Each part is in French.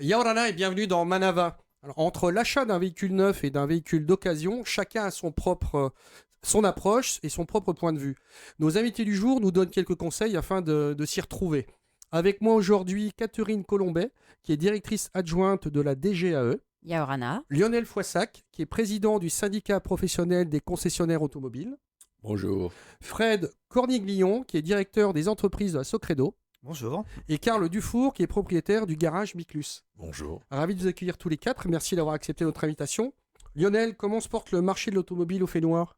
Yaorana et bienvenue dans Manava. Alors, entre l'achat d'un véhicule neuf et d'un véhicule d'occasion, chacun a son approche et son propre point de vue. Nos invités du jour nous donnent quelques conseils afin de s'y retrouver. Avec moi aujourd'hui, Catherine Colombet, qui est directrice adjointe de la DGAE. Yaorana. Lionel Foissac, qui est président du syndicat professionnel des concessionnaires automobiles. Bonjour. Fred Corniglion, qui est directeur des entreprises de la Socredo. Bonjour. Et Karl Dufour, qui est propriétaire du garage Miclus. Bonjour. Ravi de vous accueillir tous les quatre. Merci d'avoir accepté notre invitation. Lionel, comment se porte le marché de l'automobile au Fénois ?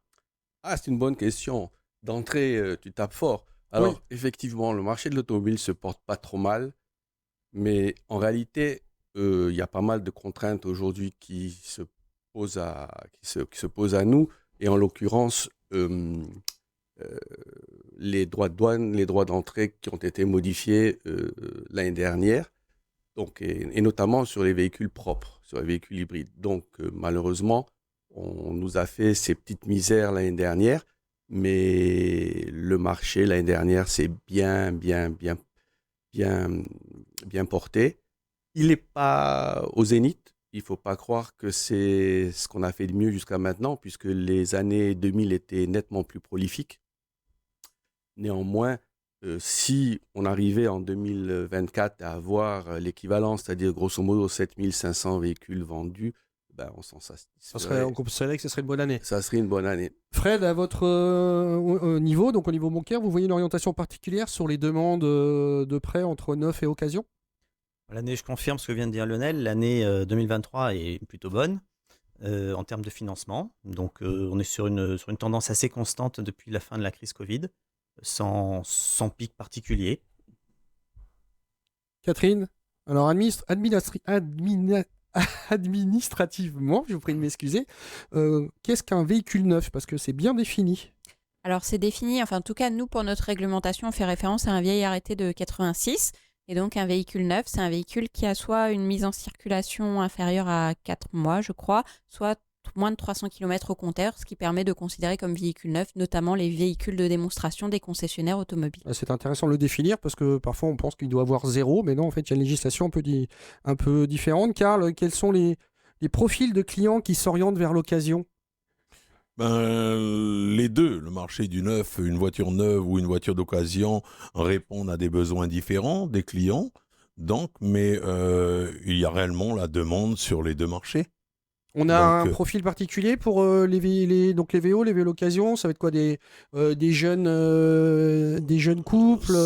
C'est une bonne question. D'entrée, tu tapes fort. Alors, Oui. effectivement, le marché de l'automobile se porte pas trop mal, mais en réalité, il y a pas mal de contraintes aujourd'hui qui se posent à nous, et en l'occurrence, les droits de douane, les droits d'entrée qui ont été modifiés l'année dernière, donc, et notamment sur les véhicules propres, sur les véhicules hybrides. Donc, malheureusement, on nous a fait ces petites misères l'année dernière, mais le marché l'année dernière s'est bien porté. Il n'est pas au zénith. Il ne faut pas croire que c'est ce qu'on a fait de mieux jusqu'à maintenant, puisque les années 2000 étaient nettement plus prolifiques. Néanmoins, si on arrivait en 2024 à avoir l'équivalent, c'est-à-dire grosso modo 7500 véhicules vendus, on s'en satisferait. On considérait que ce serait une bonne année. Ça serait une bonne année. Fred, à votre niveau, donc au niveau bancaire, vous voyez une orientation particulière sur les demandes de prêts entre neuf et occasion ? L'année, je confirme ce que vient de dire Lionel, l'année 2023 est plutôt bonne en termes de financement. Donc, on est sur une tendance assez constante depuis la fin de la crise Covid, sans pic particulier. Catherine, alors administrativement, je vous prie de m'excuser, qu'est-ce qu'un véhicule neuf ? Parce que c'est bien défini. Alors c'est défini, enfin en tout cas nous pour notre réglementation on fait référence à un vieil arrêté de 86 et donc un véhicule neuf c'est un véhicule qui a soit une mise en circulation inférieure à 4 mois je crois, soit moins de 300 km au compteur, ce qui permet de considérer comme véhicule neuf notamment les véhicules de démonstration des concessionnaires automobiles. C'est intéressant de le définir parce que parfois on pense qu'il doit avoir zéro, mais non, en fait il y a une législation un peu différente. Karl, quels sont les profils de clients qui s'orientent vers l'occasion ? Les deux, le marché du neuf, une voiture neuve ou une voiture d'occasion répondent à des besoins différents des clients, mais il y a réellement la demande sur les deux marchés. On a un profil particulier pour les VO, les vélos d'occasion, ça va être quoi des jeunes couples,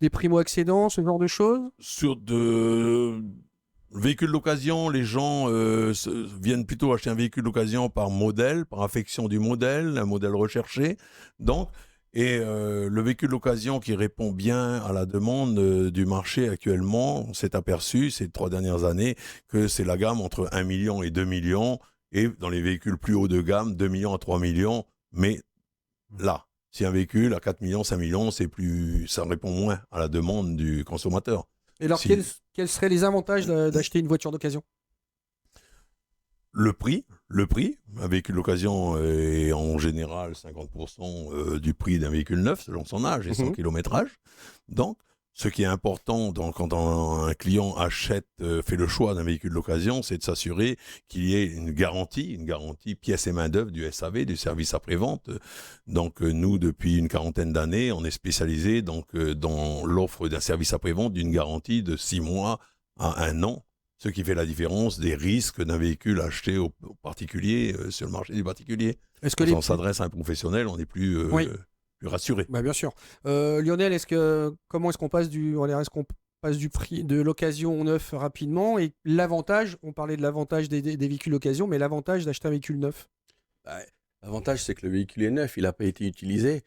des primo-accédants, ce genre de choses ? Sur de véhicules d'occasion, les gens viennent plutôt acheter un véhicule d'occasion par modèle, par affection du modèle, un modèle recherché. Le véhicule d'occasion qui répond bien à la demande du marché actuellement, on s'est aperçu ces 3 dernières années que c'est la gamme entre 1 million et 2 millions et dans les véhicules plus haut de gamme, 2 millions à 3 millions. Mais là, si un véhicule à 4 millions, 5 millions, ça répond moins à la demande du consommateur. Et alors, quels seraient les avantages d'acheter une voiture d'occasion ? Le prix, un véhicule d'occasion est en général 50% du prix d'un véhicule neuf selon son âge et son kilométrage. Donc, ce qui est important quand un client fait le choix d'un véhicule d'occasion, c'est de s'assurer qu'il y ait une garantie pièces et main d'œuvre du SAV, du service après-vente. Donc, nous, depuis une 40aine d'années, on est spécialisé dans l'offre d'un service après-vente d'une garantie de 6 mois à 1 an. Ce qui fait la différence des risques d'un véhicule acheté au particulier sur le marché du particulier. Quand on s'adresse à un professionnel, on est plus rassuré. Bien sûr. Lionel, comment est-ce qu'on passe du prix de l'occasion au neuf rapidement ? Et l'avantage, on parlait de l'avantage des véhicules d'occasion, mais l'avantage d'acheter un véhicule neuf ? L'avantage, c'est que le véhicule est neuf, il n'a pas été utilisé.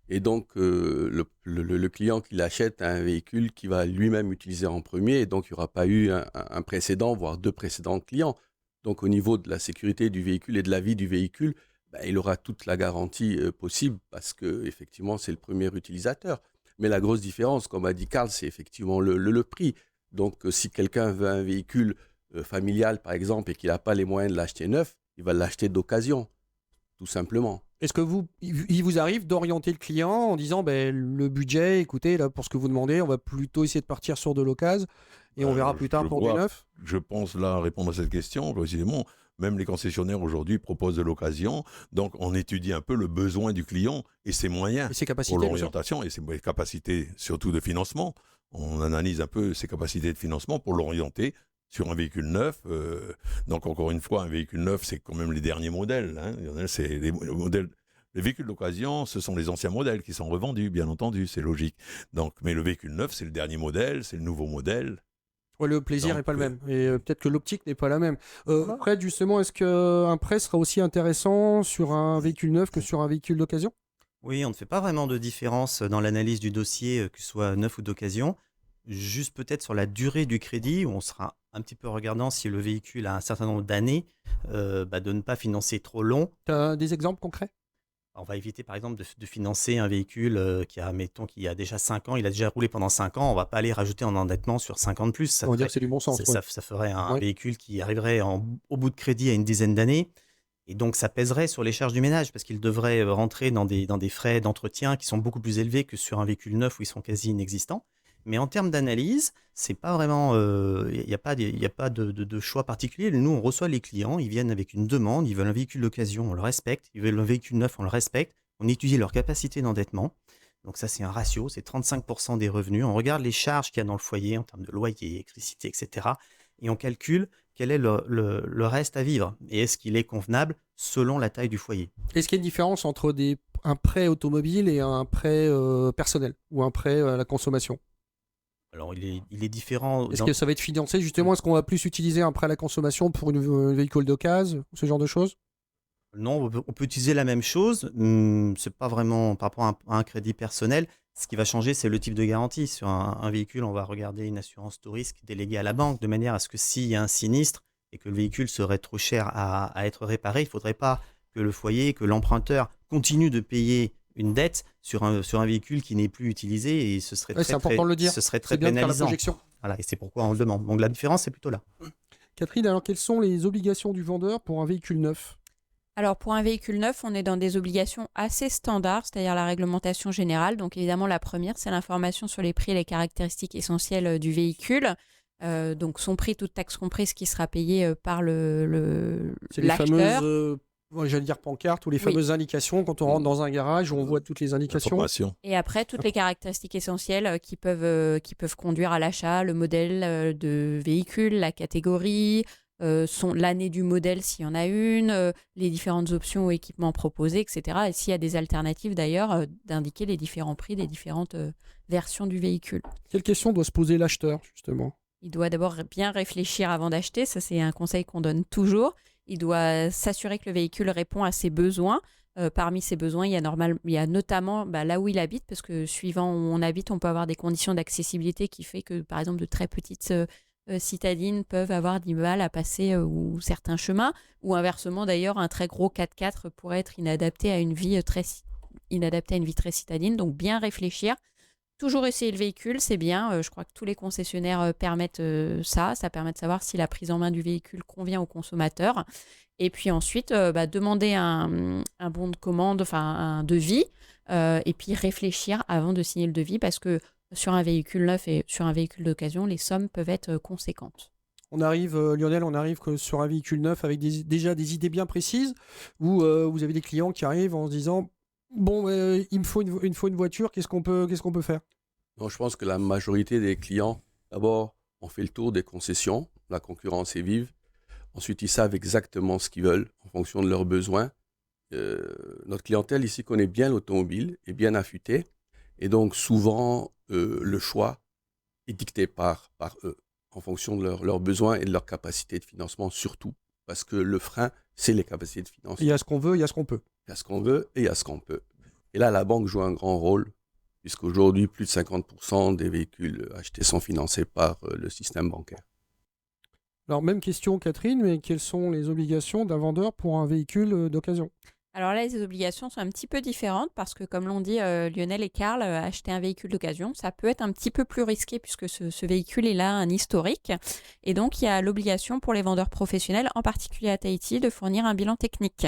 Et donc, le client qui l'achète a un véhicule qu'il va lui-même utiliser en premier. Et donc, il n'y aura pas eu un précédent, voire 2 précédents clients. Donc, au niveau de la sécurité du véhicule et de la vie du véhicule, il aura toute la garantie possible parce qu'effectivement, c'est le premier utilisateur. Mais la grosse différence, comme a dit Karl, c'est effectivement le prix. Donc, si quelqu'un veut un véhicule familial, par exemple, et qu'il n'a pas les moyens de l'acheter neuf, il va l'acheter d'occasion, tout simplement. Est-ce que il vous arrive d'orienter le client en disant le budget, écoutez, là, pour ce que vous demandez, on va plutôt essayer de partir sur de l'occasion et on verra plus tard je pour vois. du neuf. Je pense là répondre à cette question précisément. Même les concessionnaires aujourd'hui proposent de l'occasion. Donc, on étudie un peu le besoin du client et ses moyens Et ses capacités. pour bien sûr. l'orientation et ses capacités surtout de financement. On analyse un peu ses capacités de financement pour l'orienter sur un véhicule neuf. Donc, encore une fois, un véhicule neuf, c'est quand même les derniers modèles. Hein. C'est les modèles. Les véhicules d'occasion, ce sont les anciens modèles qui sont revendus, bien entendu, c'est logique. Donc, mais le véhicule neuf, c'est le dernier modèle, c'est le nouveau modèle. Ouais, le plaisir Donc, n'est pas le même. Et peut-être que l'optique n'est pas la même. Fred, justement, est-ce qu'un prêt sera aussi intéressant sur un véhicule neuf que sur un véhicule d'occasion? Oui, on ne fait pas vraiment de différence dans l'analyse du dossier, que ce soit neuf ou d'occasion. Juste peut-être sur la durée du crédit, où on sera un petit peu regardant si le véhicule a un certain nombre d'années, de ne pas financer trop long. Tu as des exemples concrets? On va éviter par exemple de financer un véhicule qui a déjà 5 ans, il a déjà roulé pendant 5 ans, on ne va pas aller rajouter un endettement sur 5 ans de plus. Ça On va dire ferait, que c'est du bon sens. Ouais. ça ferait un Ouais. véhicule qui arriverait au bout de crédit à une dizaine d'années. Et donc, ça pèserait sur les charges du ménage parce qu'il devrait rentrer dans des frais d'entretien qui sont beaucoup plus élevés que sur un véhicule neuf où ils sont quasi inexistants. Mais en termes d'analyse, c'est pas vraiment, il n'y a pas de choix particulier. Nous, on reçoit les clients, ils viennent avec une demande, ils veulent un véhicule d'occasion, on le respecte. Ils veulent un véhicule neuf, on le respecte. On étudie leur capacité d'endettement. Donc ça, c'est un ratio, c'est 35% des revenus. On regarde les charges qu'il y a dans le foyer en termes de loyer, électricité, etc. Et on calcule quel est le reste à vivre et est-ce qu'il est convenable selon la taille du foyer. Est-ce qu'il y a une différence entre un prêt automobile et un prêt personnel ou un prêt à la consommation? Alors, il est différent. Est-ce que ça va être financé justement? Est-ce qu'on va plus utiliser un prêt à la consommation pour un véhicule d'occasion, ce genre de choses? Non, on peut utiliser la même chose. C'est pas vraiment par rapport à un crédit personnel. Ce qui va changer, c'est le type de garantie. Sur un véhicule, on va regarder une assurance tout risque déléguée à la banque, de manière à ce que s'il y a un sinistre et que le véhicule serait trop cher à être réparé, il ne faudrait pas que le foyer, que l'emprunteur continue de payer une dette sur un véhicule qui n'est plus utilisé et ce serait Ouais, c'est important de le dire. ce serait C'est très bien de faire la pénalisant. projection. Voilà, et c'est pourquoi on le demande. Donc la différence, c'est plutôt là. Catherine, alors quelles sont les obligations du vendeur pour un véhicule neuf? Alors pour un véhicule neuf, on est dans des obligations assez standards, c'est-à-dire la réglementation générale. Donc évidemment, la première, c'est l'information sur les prix et les caractéristiques essentielles du véhicule. Donc son prix, toute taxe comprise, qui sera payé par C'est les l'acheteur. fameuses, j'allais dire pancartes ou les fameuses indications quand on rentre dans un garage où on voit toutes les indications. Information. Et après, toutes les caractéristiques essentielles qui peuvent conduire à l'achat, le modèle de véhicule, la catégorie, l'année du modèle s'il y en a une, les différentes options ou équipements proposés, etc. Et s'il y a des alternatives d'ailleurs, d'indiquer les différents prix des différentes versions du véhicule. Quelle question doit se poser l'acheteur justement? Il doit d'abord bien réfléchir avant d'acheter, ça c'est un conseil qu'on donne toujours. Il doit s'assurer que le véhicule répond à ses besoins. Parmi ces besoins, il y a notamment là où il habite, parce que suivant où on habite, on peut avoir des conditions d'accessibilité qui fait que, par exemple, de très petites citadines peuvent avoir du mal à passer ou certains chemins, ou inversement d'ailleurs, un très gros 4x4 pourrait être inadapté à une vie très citadine. Donc bien réfléchir. Toujours essayer le véhicule, c'est bien. Je crois que tous les concessionnaires permettent ça. Ça permet de savoir si la prise en main du véhicule convient au consommateur. Et puis ensuite, demander un bon de commande, enfin un devis, et puis réfléchir avant de signer le devis, parce que sur un véhicule neuf et sur un véhicule d'occasion, les sommes peuvent être conséquentes. Lionel, on arrive sur un véhicule neuf avec déjà des idées bien précises, où vous avez des clients qui arrivent en se disant bon, il me faut une voiture, qu'est-ce qu'on peut faire? Non, je pense que la majorité des clients, d'abord, on fait le tour des concessions, la concurrence est vive. Ensuite, ils savent exactement ce qu'ils veulent en fonction de leurs besoins. Notre clientèle ici connaît bien l'automobile, est bien affûtée. Et donc, souvent, le choix est dicté par eux, en fonction de leurs besoins et de leur capacité de financement, surtout. Parce que le frein, c'est les capacités de financement. Il y a ce qu'on veut, il y a ce qu'on peut. Il y a ce qu'on veut et il y a ce qu'on peut. Et là, la banque joue un grand rôle, puisqu'aujourd'hui, plus de 50% des véhicules achetés sont financés par le système bancaire. Alors, même question, Catherine, mais quelles sont les obligations d'un vendeur pour un véhicule d'occasion? Alors là, les obligations sont un petit peu différentes parce que, comme l'ont dit Lionel et Karl, acheter un véhicule d'occasion, ça peut être un petit peu plus risqué puisque ce véhicule, il a un historique. Et donc, il y a l'obligation pour les vendeurs professionnels, en particulier à Tahiti, de fournir un bilan technique.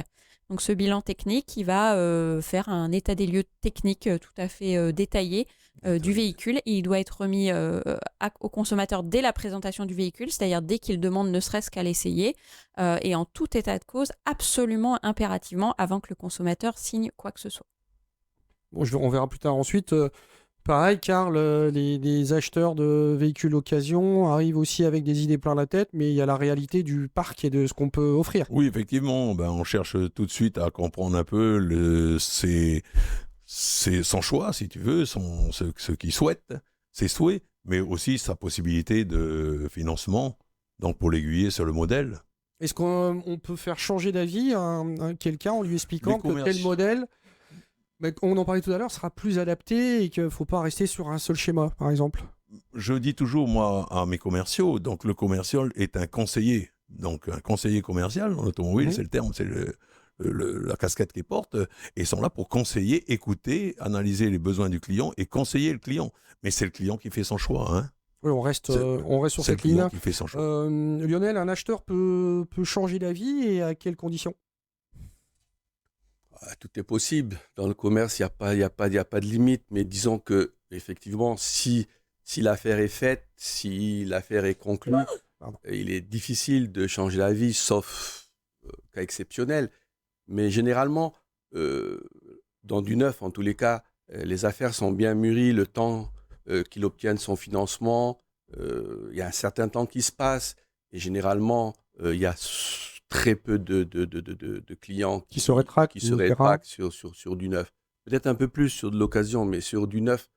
Donc, ce bilan technique, il va faire un état des lieux technique tout à fait détaillé du véhicule. Et il doit être remis au consommateur dès la présentation du véhicule, c'est-à-dire dès qu'il demande ne serait-ce qu'à l'essayer, et en tout état de cause, absolument impérativement, avant que le consommateur signe quoi que ce soit. Bon, on verra plus tard ensuite. Pareil, Karl, les acheteurs de véhicules occasion arrivent aussi avec des idées plein la tête, mais il y a la réalité du parc et de ce qu'on peut offrir. Oui, effectivement, on cherche tout de suite à comprendre un peu c'est son choix, si tu veux, ce qu'il souhaite, ses souhaits, mais aussi sa possibilité de financement, donc pour l'aiguiller sur le modèle. Est-ce qu'on peut faire changer d'avis à quelqu'un en lui expliquant que tel modèle, on en parlait tout à l'heure, sera plus adapté et qu'il ne faut pas rester sur un seul schéma, par exemple? Je dis toujours, moi, à mes commerciaux, donc le commercial est un conseiller. Donc un conseiller commercial en automobile, c'est le terme, c'est la casquette qu'ils portent, et ils sont là pour conseiller, écouter, analyser les besoins du client et conseiller le client. Mais c'est le client qui fait son choix. Hein. Oui, on reste sur cette ligne. C'est le client qui fait son choix. Lionel, un acheteur peut changer d'avis et à quelles conditions? Tout est possible. Dans le commerce, il n'y a pas de limite. Mais disons que, effectivement, si l'affaire est faite, si l'affaire est conclue, il est difficile de changer d'avis, sauf cas exceptionnel. Mais généralement, dans du neuf, en tous les cas, les affaires sont bien mûries, le temps qu'il obtienne son financement, il y a un certain temps qui se passe. Et généralement, il y a très peu de clients qui se rétractent sur du neuf. Peut-être un peu plus sur de l'occasion, mais sur du neuf,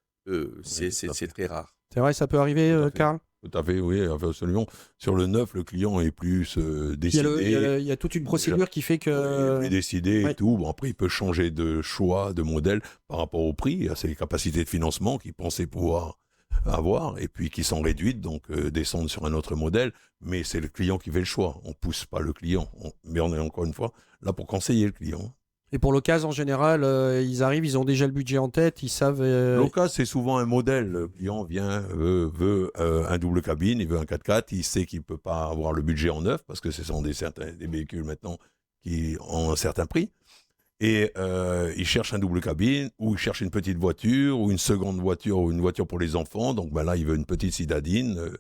c'est très rare. C'est vrai, ça peut arriver, Karl? Tout à fait, oui, absolument. Sur le neuf, le client est plus décidé. Il y a toute une procédure qui fait que... Il est plus décidé et tout. Bon, après, il peut changer de choix, de modèle par rapport au prix, à ses capacités de financement qu'il pensait pouvoir avoir et puis qui sont réduites, donc descendre sur un autre modèle. Mais c'est le client qui fait le choix. On ne pousse pas le client. Mais on est encore une fois là pour conseiller le client. Et pour l'occasion, en général, ils arrivent, ils ont déjà le budget en tête, ils savent... L'occasion, c'est souvent un modèle. Le client vient, veut un double cabine, il veut un 4x4, il sait qu'il ne peut pas avoir le budget en neuf, parce que ce sont des véhicules maintenant qui ont un certain prix. Et il cherche un double cabine, ou il cherche une petite voiture, ou une seconde voiture, ou une voiture pour les enfants. Donc là, il veut une petite citadine.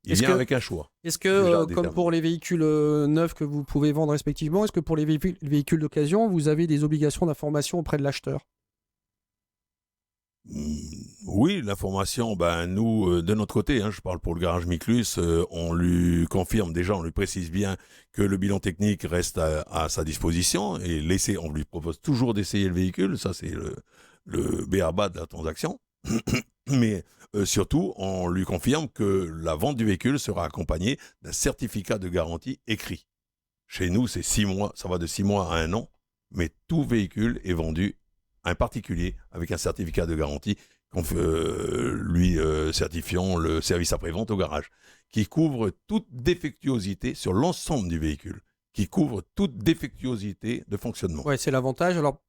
Il vient avec un choix. Est-ce que, comme pour les véhicules neufs que vous pouvez vendre respectivement, est-ce que pour les véhicules d'occasion, vous avez des obligations d'information auprès de l'acheteur? Oui, l'information, nous, de notre côté, je parle pour le garage Miclus, on lui confirme déjà, on lui précise bien que le bilan technique reste à sa disposition et on lui propose toujours d'essayer le véhicule, ça c'est le b.a.-ba de la transaction. Mais surtout, on lui confirme que la vente du véhicule sera accompagnée d'un certificat de garantie écrit. Chez nous, c'est 6 mois, ça va de 6 mois à 1 an, mais tout véhicule est vendu à un particulier avec un certificat de garantie lui certifiant le service après-vente au garage, qui couvre toute défectuosité sur l'ensemble du véhicule, qui couvre toute défectuosité de fonctionnement. Ouais, c'est l'avantage. Alors,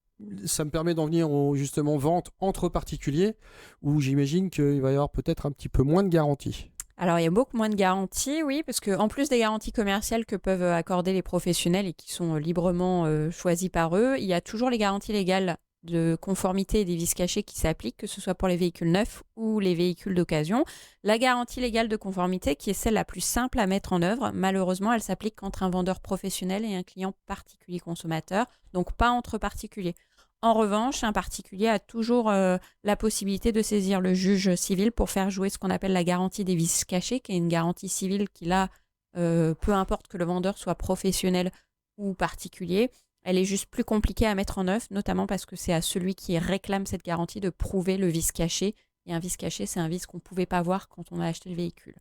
ça me permet d'en venir aux justement ventes entre particuliers, où j'imagine qu'il va y avoir peut-être un petit peu moins de garanties. Alors, il y a beaucoup moins de garanties, oui, parce qu'en plus des garanties commerciales que peuvent accorder les professionnels et qui sont librement choisies par eux, il y a toujours les garanties légales de conformité et des vis cachés qui s'appliquent, que ce soit pour les véhicules neufs ou les véhicules d'occasion. La garantie légale de conformité, qui est celle la plus simple à mettre en œuvre, malheureusement, elle s'applique qu'entre un vendeur professionnel et un client particulier consommateur, donc pas entre particuliers. En revanche, un particulier a toujours la possibilité de saisir le juge civil pour faire jouer ce qu'on appelle la garantie des vices cachés, qui est une garantie civile qui, là, peu importe que le vendeur soit professionnel ou particulier, elle est juste plus compliquée à mettre en œuvre, notamment parce que c'est à celui qui réclame cette garantie de prouver le vice caché. Et un vice caché, c'est un vice qu'on ne pouvait pas voir quand on a acheté le véhicule.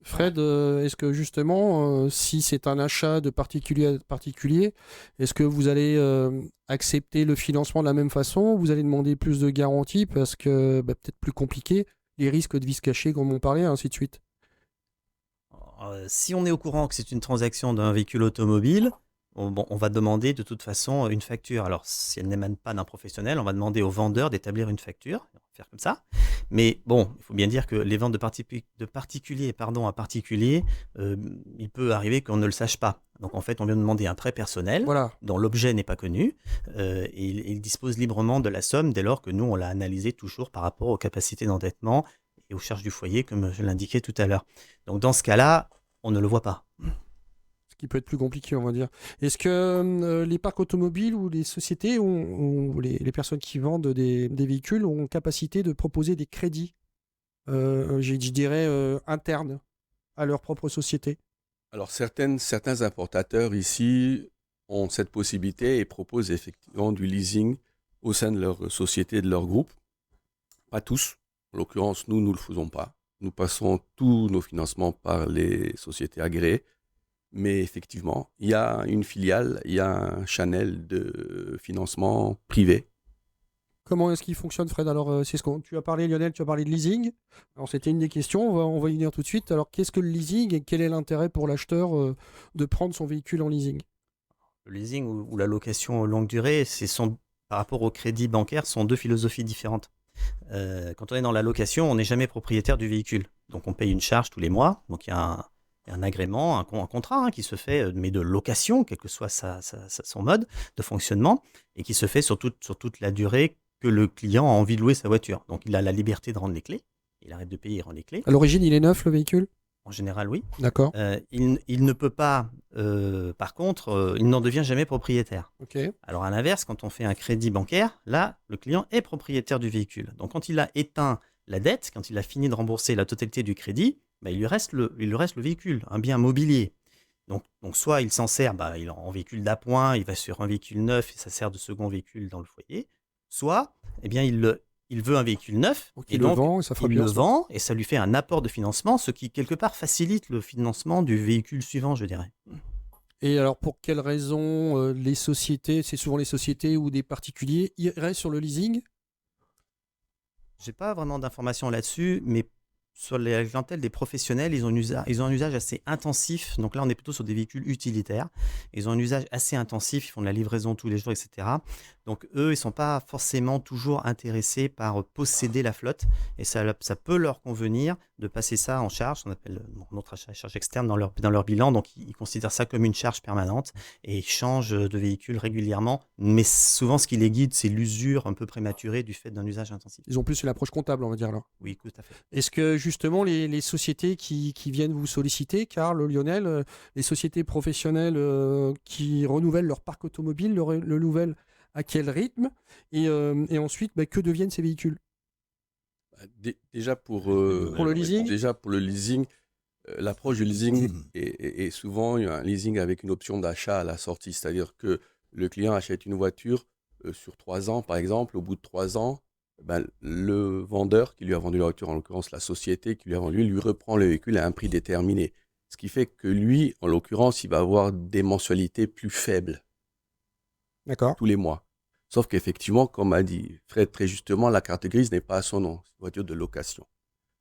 Fred, est-ce que justement, si c'est un achat de particulier à particulier, est-ce que vous allez accepter le financement de la même façon? Vous allez demander plus de garanties parce que peut-être plus compliqué, les risques de vice caché, comme on parlait, ainsi de suite? Si on est au courant que c'est une transaction d'un véhicule automobile, on va demander de toute façon une facture. Alors, si elle n'émane pas d'un professionnel, on va demander au vendeur d'établir une facture, faire comme ça. Mais bon, il faut bien dire que les ventes de particulier à particulier, il peut arriver qu'on ne le sache pas. Donc en fait, on vient de demander un prêt personnel Voilà. dont l'objet n'est pas connu et il dispose librement de la somme dès lors que nous, on l'a analysé toujours par rapport aux capacités d'endettement et aux charges du foyer, comme je l'indiquais tout à l'heure. Donc dans ce cas-là, on ne le voit pas. Ce qui peut être plus compliqué, on va dire. Est-ce que les parcs automobiles ou les sociétés ou les personnes qui vendent des véhicules ont capacité de proposer des crédits, je dirais, internes à leur propre société? Alors, certains importateurs ici ont cette possibilité et proposent effectivement du leasing au sein de leur société, de leur groupe. Pas tous. En l'occurrence, nous ne le faisons pas. Nous passons tous nos financements par les sociétés agréées. Mais effectivement, il y a une filiale, il y a un channel de financement privé. Comment est-ce qu'il fonctionne, Fred? Alors, tu as parlé, Lionel, tu as parlé de leasing. Alors, c'était une des questions, on va y venir tout de suite. Alors, qu'est-ce que le leasing et quel est l'intérêt pour l'acheteur de prendre son véhicule en leasing? Le leasing ou la location longue durée, par rapport au crédit bancaire, sont deux philosophies différentes. Quand on est dans la location, on n'est jamais propriétaire du véhicule. Donc on paye une charge tous les mois. Donc il y a un agrément, un contrat qui se fait, mais de location, quel que soit son mode de fonctionnement, et qui se fait sur toute la durée que le client a envie de louer sa voiture. Donc il a la liberté de rendre les clés. Il arrête de payer, il rend les clés. À l'origine, il est neuf, le véhicule? En général, oui. D'accord. Il ne peut pas, par contre, il n'en devient jamais propriétaire. Ok. Alors à l'inverse, quand on fait un crédit bancaire, là, le client est propriétaire du véhicule. Donc quand il a éteint la dette, quand il a fini de rembourser la totalité du crédit, il lui reste le véhicule, un bien mobilier. Donc soit il s'en sert, il est en véhicule d'appoint, il va sur un véhicule neuf et ça sert de second véhicule dans le foyer. Soit, il veut un véhicule neuf, donc il le vend et ça fera il bien le ça. vend et ça lui fait un apport de financement, ce qui quelque part facilite le financement du véhicule suivant, je dirais. Et alors, pour quelles raisons les sociétés, c'est souvent les sociétés ou des particuliers, iraient sur le leasing? J'ai pas vraiment d'informations là-dessus, mais sur la clientèle des professionnels, ils ont un usage assez intensif. Donc là, on est plutôt sur des véhicules utilitaires. Ils ont un usage assez intensif, ils font de la livraison tous les jours, etc. Donc eux, ils ne sont pas forcément toujours intéressés par posséder la flotte. Et ça peut leur convenir de passer ça en charge, on appelle notre achat et charge externe dans leur bilan. Donc ils considèrent ça comme une charge permanente et ils changent de véhicule régulièrement. Mais souvent, ce qui les guide, c'est l'usure un peu prématurée du fait d'un usage intensif. Ils ont plus une approche comptable, on va dire là. Oui, tout à fait. Est-ce que justement les sociétés qui viennent vous solliciter, Karl, Lionel, les sociétés professionnelles qui renouvellent leur parc automobile, le renouvellent à quel rythme et ensuite, que deviennent ces véhicules? Déjà pour le leasing l'approche du leasing est souvent un leasing avec une option d'achat à la sortie. C'est-à-dire que le client achète une voiture sur 3 ans, par exemple. Au bout de 3 ans, le vendeur qui lui a vendu la voiture, en l'occurrence la société qui lui a vendu, lui reprend le véhicule à un prix déterminé. Ce qui fait que lui, en l'occurrence, il va avoir des mensualités plus faibles. D'accord. Tous les mois. Sauf qu'effectivement, comme a dit Fred très justement, la carte grise n'est pas à son nom. C'est une voiture de location.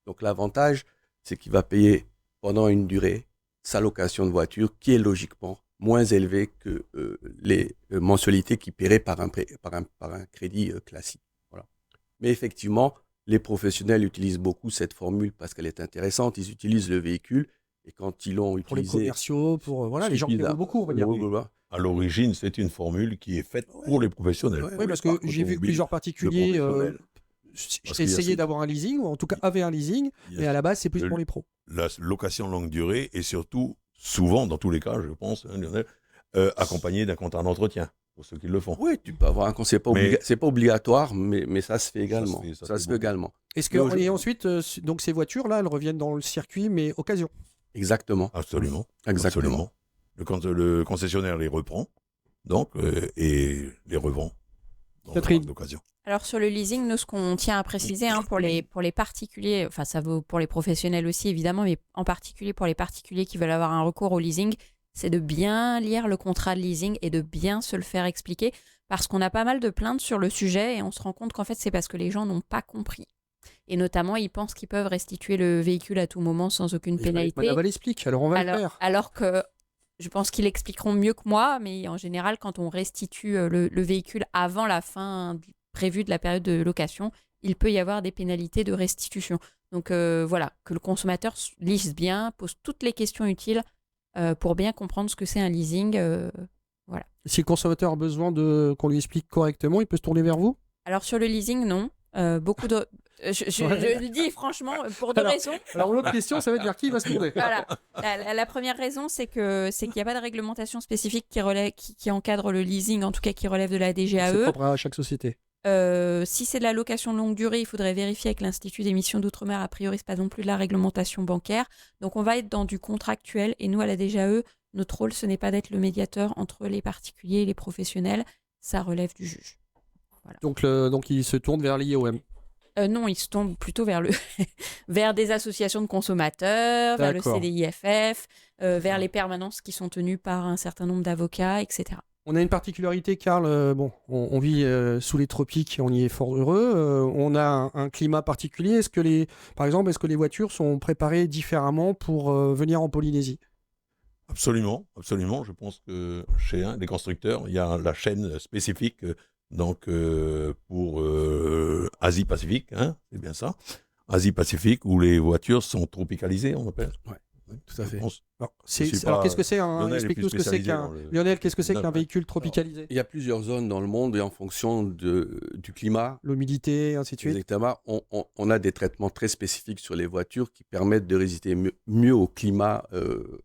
Donc l'avantage, c'est qu'il va payer pendant une durée sa location de voiture qui est logiquement moins élevée que les mensualités qu'il paierait par un crédit classique. Voilà. Mais effectivement, les professionnels utilisent beaucoup cette formule parce qu'elle est intéressante. Ils utilisent le véhicule et quand ils l'ont utilisé... Pour les commerciaux, pour les gens qui aiment beaucoup, on va dire. À l'origine, c'est une formule qui est faite pour les professionnels. Oui, parce que j'ai vu plusieurs particuliers essayer d'avoir un leasing, ou en tout cas avaient un leasing, mais à la base, c'est plus pour les pros. La location longue durée est surtout, souvent, dans tous les cas, je pense, Lionel, accompagnée d'un contrat d'entretien, pour ceux qui le font. Oui, tu peux avoir un contrat, c'est pas obligatoire, mais ça se fait également. Ça se fait également. Est-ce que, et ensuite, donc ces voitures-là, elles reviennent dans le circuit, mais occasion? Exactement. Absolument. Exactement. Le concessionnaire les reprend, donc, et les revend d'occasion. Alors sur le leasing, nous, ce qu'on tient à préciser pour les particuliers, enfin ça vaut pour les professionnels aussi évidemment, mais en particulier pour les particuliers qui veulent avoir un recours au leasing, c'est de bien lire le contrat de leasing et de bien se le faire expliquer, parce qu'on a pas mal de plaintes sur le sujet et on se rend compte qu'en fait c'est parce que les gens n'ont pas compris. Et notamment, ils pensent qu'ils peuvent restituer le véhicule à tout moment sans aucune pénalité. Madame l'explique, alors on va le faire. Alors que je pense qu'ils l'expliqueront mieux que moi, mais en général, quand on restitue le véhicule avant la fin prévue de la période de location, il peut y avoir des pénalités de restitution. Donc voilà, que le consommateur lise bien, pose toutes les questions utiles pour bien comprendre ce que c'est un leasing. Voilà. Si le consommateur a besoin qu'on lui explique correctement, il peut se tourner vers vous? Alors sur le leasing, non. Beaucoup de... Je le dis franchement, pour deux raisons. Alors l'autre question, ça va être vers qui il va se tourner. Voilà. La première raison, c'est qu'il n'y a pas de réglementation spécifique qui encadre le leasing, en tout cas qui relève de la DGAE. C'est propre à chaque société. Si c'est de la location longue durée, il faudrait vérifier avec l'Institut d'émission d'outre-mer. A priori, ce n'est pas non plus de la réglementation bancaire. Donc, on va être dans du contractuel. Et nous, à la DGAE, notre rôle, ce n'est pas d'être le médiateur entre les particuliers et les professionnels. Ça relève du juge. Voilà. Donc, il se tourne vers l'IOM. Non, il se tourne plutôt vers vers des associations de consommateurs, vers le CDIFF, vers les permanences qui sont tenues par un certain nombre d'avocats, etc. On a une particularité, Karl. On vit sous les tropiques et on y est fort heureux. On a un climat particulier. Par exemple, est-ce que les voitures sont préparées différemment pour venir en Polynésie? Absolument, absolument. Je pense que chez les constructeurs, il y a la chaîne spécifique pour Asie-Pacifique, c'est bien ça. Asie-Pacifique, où les voitures sont tropicalisées, on appelle. Ouais. Tout à fait. Alors, qu'est-ce que c'est explique-nous ce que c'est qu'un... Lionel, qu'est-ce que c'est qu'un véhicule tropicalisé? Il y a plusieurs zones dans le monde et en fonction du climat, l'humidité, ainsi de suite. Exactement. On a des traitements très spécifiques sur les voitures qui permettent de résister mieux au climat que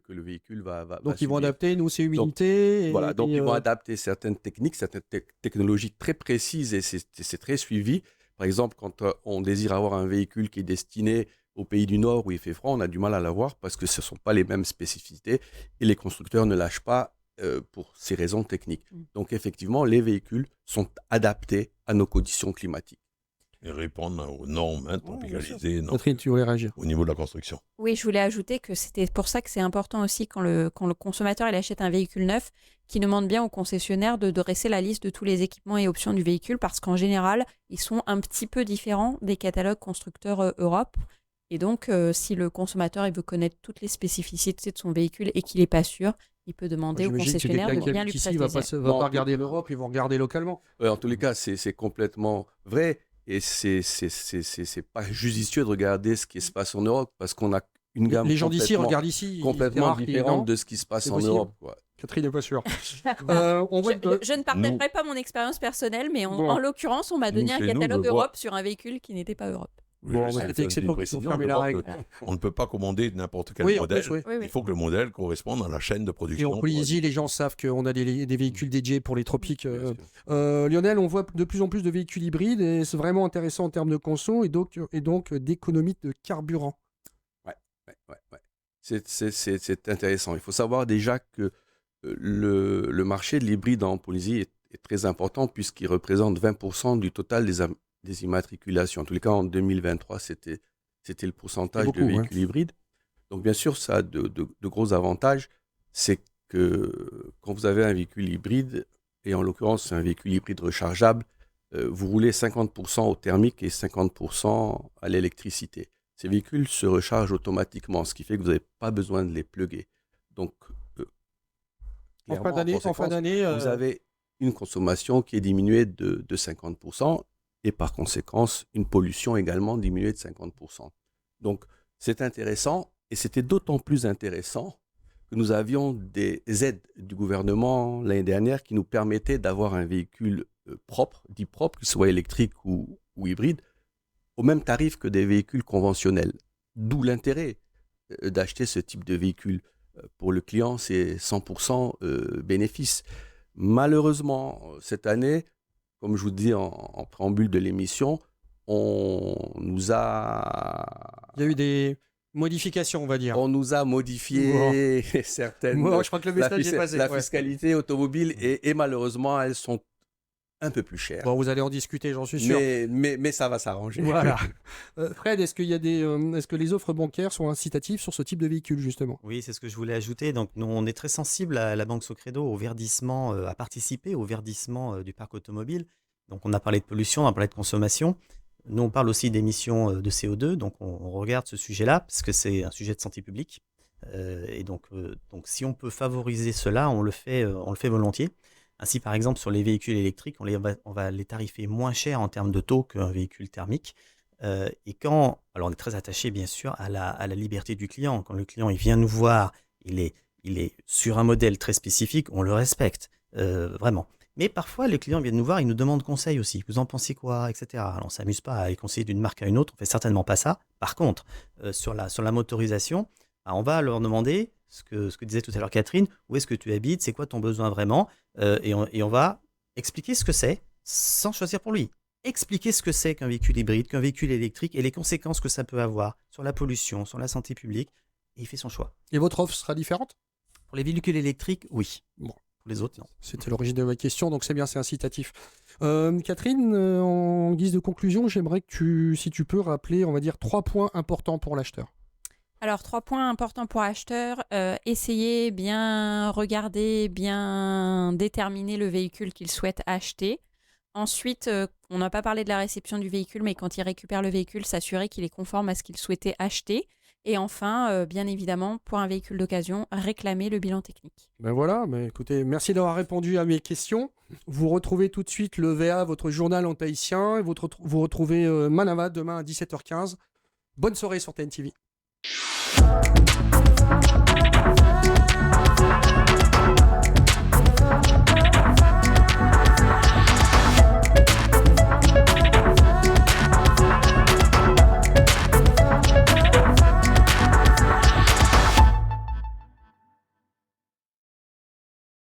le véhicule va Donc, ils subir. vont adapter, nous, c'est humidité. Donc, ils vont adapter certaines techniques, certaines technologies très précises et c'est très suivi. Par exemple, quand on désire avoir un véhicule qui est destiné au pays du Nord où il fait froid, on a du mal à l'avoir parce que ce ne sont pas les mêmes spécificités et les constructeurs ne lâchent pas pour ces raisons techniques. Donc effectivement, les véhicules sont adaptés à nos conditions climatiques. Et répondent aux normes tropicalisées Catherine, tu voulais réagir? Au niveau de la construction. Oui, je voulais ajouter que c'était pour ça que c'est important aussi quand le consommateur il achète un véhicule neuf, qu'il demande bien au concessionnaire de dresser la liste de tous les équipements et options du véhicule parce qu'en général, ils sont un petit peu différents des catalogues constructeurs Europe. Et donc, si le consommateur il veut connaître toutes les spécificités de son véhicule et qu'il n'est pas sûr, il peut demander au concessionnaire de bien lui prêter. Il ne va pas regarder l'Europe, ils vont regarder localement. En tous les cas, c'est complètement vrai. Et c'est pas judicieux de regarder ce qui se passe en Europe parce qu'on a une gamme les gens d'ici regardent ici complètement différente de ce qui se passe en Europe. Quoi. Catherine n'est pas sûre. Je ne partagerai pas mon expérience personnelle, mais en l'occurrence, on m'a donné un catalogue Europe sur un véhicule qui n'était pas Europe. On ne peut pas commander n'importe quel modèle. Il faut que le modèle corresponde à la chaîne de production. Et en Polynésie, les gens savent qu'on a des véhicules dédiés pour les tropiques. Lionel, on voit de plus en plus de véhicules hybrides et c'est vraiment intéressant en termes de conso et donc d'économie de carburant. Ouais. C'est intéressant. Il faut savoir déjà que le marché de l'hybride en Polynésie est très important puisqu'il représente 20% du total des immatriculations. En tous les cas, en 2023, c'était le pourcentage de véhicules hybrides. Donc, bien sûr, ça a de gros avantages. C'est que quand vous avez un véhicule hybride, et en l'occurrence, un véhicule hybride rechargeable, vous roulez 50% au thermique et 50% à l'électricité. Ces véhicules se rechargent automatiquement, ce qui fait que vous n'avez pas besoin de les plugger. Donc, en fin d'année, vous avez une consommation qui est diminuée de 50%. Et par conséquence, une pollution également diminuée de 50%. Donc, c'est intéressant, et c'était d'autant plus intéressant que nous avions des aides du gouvernement l'année dernière qui nous permettaient d'avoir un véhicule dit propre, qu'il soit électrique ou hybride, au même tarif que des véhicules conventionnels. D'où l'intérêt d'acheter ce type de véhicule. Pour le client, c'est 100% bénéfice. Malheureusement, cette année, comme je vous dis en préambule de l'émission, il y a eu des modifications, on va dire. On nous a modifié certaines... je crois que le message est passé. La fiscalité automobile et malheureusement, elles sont un peu plus chères. Bon, vous allez en discuter, j'en suis sûr. Mais ça va s'arranger. Voilà. Fred, est-ce que les offres bancaires sont incitatives sur ce type de véhicule, justement? Oui, c'est ce que je voulais ajouter. Donc, nous, on est très sensible à la Banque Socredo, au verdissement, à participer au verdissement du parc automobile. Donc, on a parlé de pollution, on a parlé de consommation. Nous, on parle aussi d'émissions de CO2. Donc, on regarde ce sujet-là parce que c'est un sujet de santé publique. Donc, si on peut favoriser cela, on le fait volontiers. Ainsi, par exemple, sur les véhicules électriques, on va les tarifer moins cher en termes de taux qu'un véhicule thermique. Alors on est très attaché, bien sûr, à la liberté du client. Quand le client il vient nous voir, il est sur un modèle très spécifique, on le respecte, vraiment. Mais parfois, les clients viennent nous voir, ils nous demandent conseil aussi. Vous en pensez quoi, etc. Alors, on ne s'amuse pas à les conseiller d'une marque à une autre, on ne fait certainement pas ça. Par contre, sur la motorisation, on va leur demander ce que disait tout à l'heure Catherine, où est-ce que tu habites, c'est quoi ton besoin vraiment, et on va expliquer ce que c'est, sans choisir pour lui. Expliquer ce que c'est qu'un véhicule hybride, qu'un véhicule électrique, et les conséquences que ça peut avoir sur la pollution, sur la santé publique, et il fait son choix. Et votre offre sera différente ? Pour les véhicules électriques, oui. Bon. Pour les autres, non. C'était l'origine de ma question, donc c'est bien, c'est incitatif. Catherine, en guise de conclusion, j'aimerais que si tu peux rappeler, on va dire, 3 points importants pour l'acheteur. Alors, 3 points importants pour l'acheteur. Essayez, bien regarder, bien déterminer le véhicule qu'il souhaite acheter. Ensuite, on n'a pas parlé de la réception du véhicule, mais quand il récupère le véhicule, s'assurer qu'il est conforme à ce qu'il souhaitait acheter. Et enfin, bien évidemment, pour un véhicule d'occasion, réclamer le bilan technique. Ben voilà, écoutez, merci d'avoir répondu à mes questions. Vous retrouvez tout de suite le VA, votre journal en tahitien, et vous retrouvez Manava demain à 17h15. Bonne soirée sur TNTV.